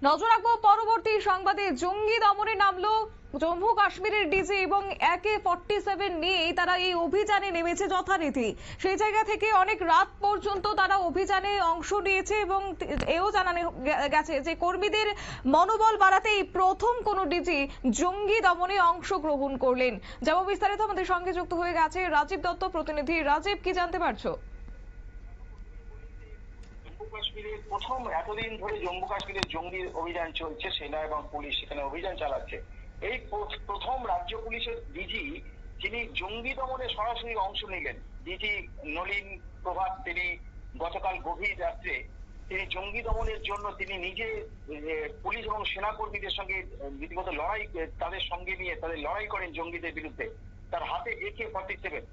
নজর রাখবো পরবর্তী সংবাদে। জঙ্গি দমনে নামলো জম্মু কাশ্মীরের ডিজি এবং AK-47 নিয়ে তারা এই অভিযানে নেমেছে যথারীতি। সেই জায়গা থেকে অনেক রাত পর্যন্ত তারা অভিযানে অংশ নিয়েছে এবং এও জানানো গেছে যে কর্মীদের মনোবল বাড়াতে এই প্রথম কোন ডিজি জঙ্গি দমনে অংশগ্রহণ করলেন। যেমন বিস্তারিত আমাদের সঙ্গে যুক্ত হয়ে গেছে রাজীব দত্ত প্রতিনিধি। রাজীব, কি জানতে পারছো? জম্মু কাশ্মীরের প্রথম এতদিন ধরে জম্মু কাশ্মীরের জঙ্গি অভিযান চলছে, সেনা এবং পুলিশ সেখানে অভিযান চালাচ্ছে। এই প্রথম রাজ্য পুলিশের ডিজি যিনি জঙ্গি দমনে সরাসরি অংশ নিলেন, ডিজি নলিন প্রভাত, তিনি গতকাল গভীর রাত্রে তিনি জঙ্গি দমনের জন্য তিনি নিজে পুলিশ এবং সেনা কর্মীদের সঙ্গে রীতিমত লড়াই, তাদের সঙ্গে নিয়ে তাদের লড়াই করেন জঙ্গিদের বিরুদ্ধে। তার হাতে AK-47।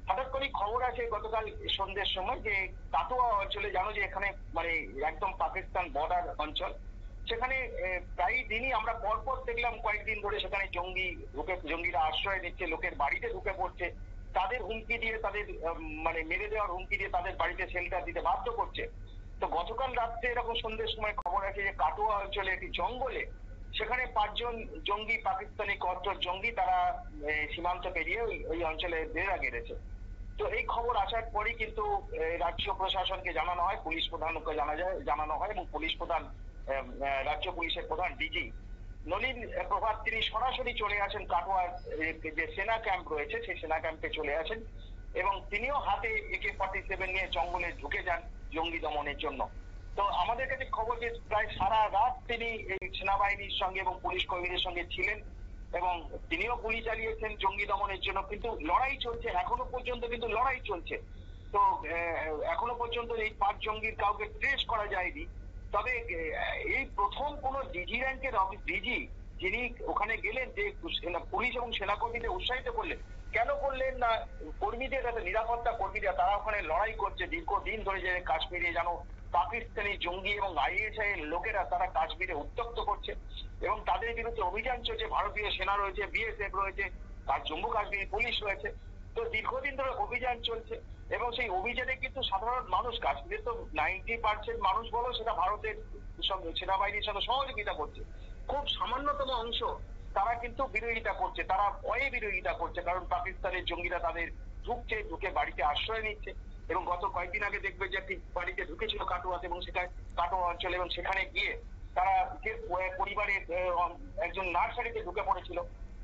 হঠাৎ করে খবর আছে গতকাল সন্ধ্যের সময় যে কাটোয়া অঞ্চলে, জানো যে এখানে মানে একদম পাকিস্তান বর্ডার অঞ্চল, সেখানে প্রায় দিনই আমরা পরপর দেখলাম কয়েকদিন ধরে সেখানে জঙ্গিরা আশ্রয় নিচ্ছে, লোকের বাড়িতে ঢুকে পড়ছে, তাদের হুমকি দিয়ে, তাদের মানে মেরে দেওয়ার হুমকি দিয়ে তাদের বাড়িতে শেল্টার দিতে বাধ্য করছে। তো গতকাল রাত্রে এরকম সন্ধ্যের সময় খবর আছে যে কাটোয়া অঞ্চলে একটি জঙ্গলে সেখানে 5 জন জঙ্গি, পাকিস্তানি কট্টর জঙ্গি, তারা সীমান্ত পেরিয়ে ওই অঞ্চলে ডেরা গেড়েছে। তো এই খবর আসার পরই কিন্তু রাজ্য প্রশাসনকে জানানো হয়, পুলিশ প্রধানকে জানানো হয় এবং পুলিশ প্রধান, রাজ্য পুলিশের প্রধান ডিজি নলিন প্রভাত, তিনি সরাসরি চলে আসেন কাটোয়ার যে সেনা ক্যাম্প রয়েছে সেই সেনা ক্যাম্পে চলে আসেন এবং তিনিও হাতে AK-47 নিয়ে জঙ্গলে ঢুকে যান জঙ্গি দমনের জন্য। তো আমাদের কাছে খবর যে প্রায় সারা রাত তিনি এই সেনাবাহিনীর সঙ্গে এবং পুলিশ কর্মীদের সঙ্গে ছিলেন এবং তিনিও গুলি চালিয়েছেন জঙ্গি দমনের জন্য। কিন্তু লড়াই চলছে, এখনো পর্যন্ত কিন্তু লড়াই চলছে। তো এখনো পর্যন্ত এই 5 জঙ্গির কাউকে ট্রেস করা যায়নি। তবে এই প্রথম কোন ডিজি র্যাঙ্কের ডিজি যিনি ওখানে গেলেন, যে পুলিশ এবং সেনাকর্মীদের উৎসাহিত করলেন। কেন করলেন না, কর্মীদের নিরাপত্তা কর্মীরা তারা ওখানে লড়াই করছে দীর্ঘদিন ধরে, যে কাশ্মীরে যেন পাকিস্তানি জঙ্গি এবং ISI এর লোকেরা তারা কাশ্মীরে উত্তপ্ত করছে এবং তাদের বিরুদ্ধে অভিযান চলছে। ভারতীয় সেনা রয়েছে, BSF রয়েছে, আর জম্মু কাশ্মীর পুলিশ রয়েছে। তো দীর্ঘদিন ধরে অভিযান চলছে এবং সেই অভিযানে কিন্তু সাধারণ মানুষ, কাশ্মীরে তো 90% মানুষ বলো, সেটা ভারতের সঙ্গে সেনাবাহিনীর সঙ্গে সহযোগিতা করছে। খুব সামান্যতম অংশ তারা কিন্তু বিরোধিতা করছে, তারা ভয়ে বিরোধিতা করছে, কারণ পাকিস্তানের জঙ্গিরা তাদের ঢুকে বাড়িতে আশ্রয় নিচ্ছে। এবং গত কয়েকদিন আগে দেখবে যে একটি বাড়িতে ঢুকেছিল কাটোয়াতে, এবং সেখানে কাটোয়া অঞ্চলে, এবং সেখানে গিয়ে তারা যে পরিবারের একজন নার্সারিতে ঢুকে পড়েছিল,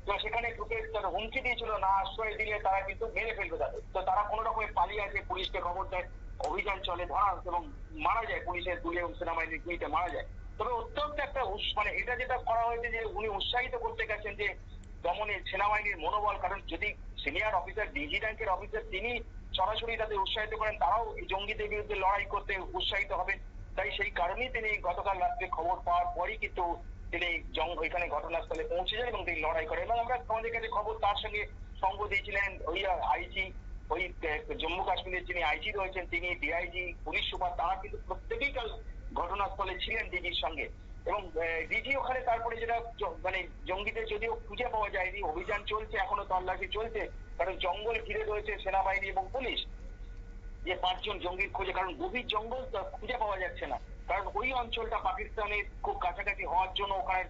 তো সেখানে ঢুকে তারা হুমকি দিয়েছিল, না আশ্রয় দিলে তারা কিন্তু মেরে ফেলবে তাদের। তো তারা কোনো রকমে পালিয়ে আসে, পুলিশকে খবর দেয়, অভিযান চলে, ধরা এবং মারা যায়, পুলিশের গুলি এবং সেনাবাহিনীর গুলিতে মারা যায়। তবে অত্যন্ত একটা মানে এটা যেটা করা হয়েছে যে উনি উৎসাহিত করতে গেছেন যে দমনে সেনাবাহিনীর মনোবল, কারণ যদি সিনিয়র অফিসার, ডিজি র্যাঙ্কের অফিসার, তিনি সরাসরি তাদের উৎসাহিত করেন, তারাও এই জঙ্গিদের বিরুদ্ধে লড়াই করতে উৎসাহিত হবে। তাই সেই কারণেই তিনি গতকাল রাত্রে খবর পাওয়ার পরই কিন্তু তিনি ওইখানে ঘটনাস্থলে পৌঁছে যান এবং তিনি লড়াই করেন। এবং আমরা আমাদের কাছে খবর, তার সঙ্গে সঙ্গ দিয়েছিলেন ওই IG, ওই জম্মু কাশ্মীরের যিনি IG রয়েছেন, তিনি DIG, পুলিশ সুপার, তারা কিন্তু প্রত্যেকেই কাল ঘটনাস্থলে ছিলেন ডিজির সঙ্গে। এবং ডিজি ওখানে তারপরে যেটা মানে জঙ্গিদের যদিও খুঁজে পাওয়া যায়নি, অভিযান চলছে, এখনো তল্লাশি চলছে, কারণ জঙ্গল ঘিরে রয়েছে সেনাবাহিনী এবং পুলিশ, যে 5 জন জঙ্গির খোঁজে, কারণ গভীর জঙ্গল খুঁজে পাওয়া যাচ্ছে না, কারণ ওই অঞ্চলটা পাকিস্তানের খুব কাছাকাছি হওয়ার জন্য ওখানে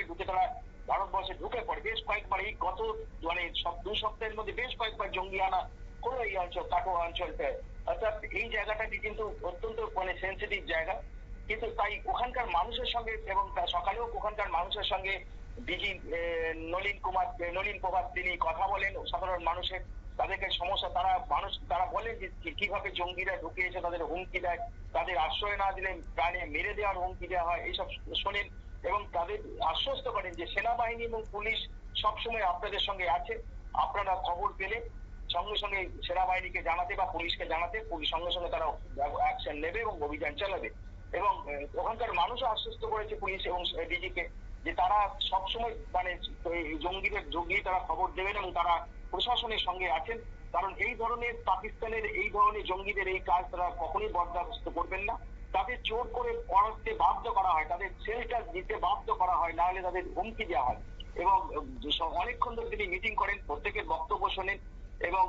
ঢুকে তারা ভারতবর্ষে ঢুকে পড়ে বেশ কয়েকবার। এই গত মানে 2 সপ্তাহের মধ্যে বেশ কয়েকবার জঙ্গি আনা হলো এই অঞ্চল, কাটোয়া অঞ্চলটা। অর্থাৎ এই জায়গাটাকে কিন্তু অত্যন্ত মানে সেন্সিটিভ জায়গা। কিন্তু তাই ওখানকার মানুষের সঙ্গে, এবং সকালেও ওখানকার মানুষের সঙ্গে ডিজি নলিন প্রভাত তিনি কথা বলেন সাধারণ মানুষের, তাদেরকে সমস্যা, তারা বলেন যে কিভাবে জঙ্গিরা ঢুকে এসে তাদের হুমকি দেয়, তাদের আশ্রয় না দিলে প্রাণে মেরে দেওয়ার হুমকি দেওয়া হয়, এইসব শোনেন এবং তাদের আশ্বস্ত করেন যে সেনাবাহিনী এবং পুলিশ সবসময় আপনাদের সঙ্গে আছে, আপনারা খবর পেলে সঙ্গে সঙ্গে সেনাবাহিনীকে জানাতে বা পুলিশকে জানাতে, পুলিশ সঙ্গে সঙ্গে তারা অ্যাকশন নেবে এবং অভিযান চালাবে। এবং ওখানকার মানুষও আশ্বস্ত করেছে পুলিশ এবং ডিজিকে যে তারা সবসময় মানে জঙ্গি তারা খবর দেবেন এবং তারা প্রশাসনের সঙ্গে আছেন, কারণ এই ধরনের পাকিস্তানের এই ধরনের জঙ্গিদের এই কাজ তারা কখনোই বরদাস্ত করবেন না। তাদের জোর করে করতে বাধ্য করা হয়, তাদের শেল্টার দিতে বাধ্য করা হয়, না হলে তাদের হুমকি দেওয়া হয়। এবং অনেকক্ষণ ধরে তিনি মিটিং করেন, প্রত্যেকের বক্তব্য শোনেন এবং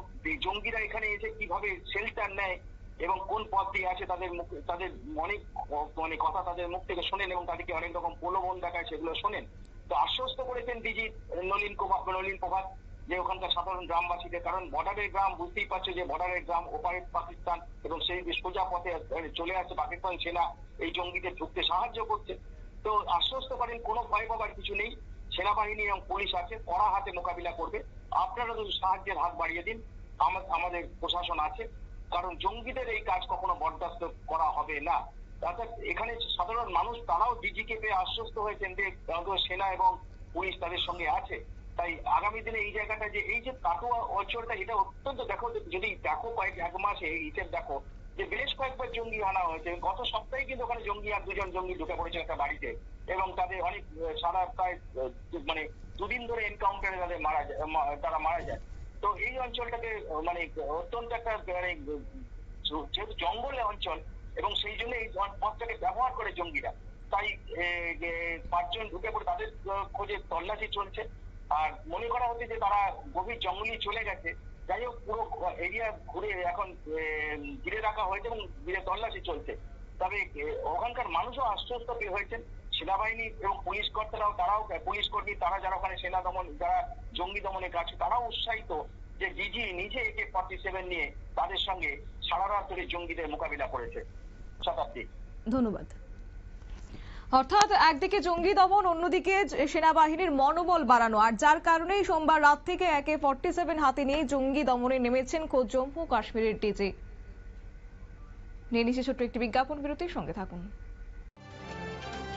জঙ্গিরা এখানে এসে কিভাবে শেল্টার নেয় এবং কোন পথ দিয়ে আছে তাদের অনেক মানে কথা তাদের মুখ থেকে শোনেন এবং তাদেরকে অনেক রকম প্রলোভন দেখায়, সেগুলো শোনেন। তো আশ্বস্ত করেছেন ডিজি নলিন প্রভাত যে ওখানকার সাধারণ গ্রামবাসীদের, কারণ বর্ডারের গ্রাম, বুঝতেই পারছো যে বর্ডারের গ্রাম, ওপারে পাকিস্তান এবং সেই সোজা পথে চলে আসছে পাকিস্তান সেনা এই জঙ্গিদের ঢুকতে সাহায্য করছে। তো আশ্বস্ত করেন কোনো ভয় পাবার কিছু নেই, সেনাবাহিনী এবং পুলিশ আছে, কড়া হাতে মোকাবিলা করবে। আপনারা যদি সাহায্যের হাত বাড়িয়ে দিন, আমাদের প্রশাসন আছে, কারণ জঙ্গিদের এই কাজ কখনো বরদাস্ত করা হবে না। অর্থাৎ এখানে সাধারণ মানুষ তারাও ডিজিকে পেয়ে আশ্বস্ত হয়েছেন যে সেনা এবং পুলিশ তাদের সঙ্গে আছে। তাই আগামী দিনে এই জায়গাটা এই যে কাটোয়া অঞ্চলটা, এটা অত্যন্ত যদি দেখো এক মাসে এই হিসেব দেখো যে বেশ কয়েকবার জঙ্গি আনা হয়েছে। গত সপ্তাহে কিন্তু ওখানে জঙ্গি আর দুজন জঙ্গি ঢুকে পড়েছে একটা বাড়িতে এবং তাদের অনেক সারা প্রায় মানে দুদিন ধরে এনকাউন্টারে তারা মারা যায়। তো এই অঞ্চলটাকে মানে অত্যন্ত একটা মানে যেহেতু জঙ্গলে অঞ্চল এবং সেই জন্য এই পথটাকে ব্যবহার করে জঙ্গিরা। তাই 5 জন ঢুকে পড়ে তাদের খোঁজে তল্লাশি চলছে। আর মনে করা হচ্ছে যে তারা গভীর জঙ্গলে চলে গেছে। যাই হোক, পুরো এরিয়া ঘুরে এখন ঘিরে রাখা হয়েছে এবং ঘিরে তল্লাশি চলছে। তবে ওখানকার মানুষও আশ্বস্ত হয়েছেন, সেনাবাহিনী এবং পুলিশ তারাও পুলিশ কর্মী, তারা যারা ওখানে সেনা দমন, যারা জঙ্গি দমনে কাজ, তারাও উৎসাহিত যে ডিজি নিজে AK-47 নিয়ে তাদের সঙ্গে সারা রাত ধরে জঙ্গিদের মোকাবিলা করেছে। শতাব্দী, ধন্যবাদ। অর্থাৎ একদিকে জঙ্গি দমন, অন্যদিকে সেনাবাহিনীর মনোবল বাড়ানো, আর যার কারণেই সোমবার রাত থেকে AK-47 হাতে নিয়ে জঙ্গি দমনে নেমেছেন খোদ জম্মু কাশ্মীরের ডিজি। নিয়ে নিচ্ছে ছোট্ট একটি বিজ্ঞাপন বিরতির সঙ্গে থাকুন।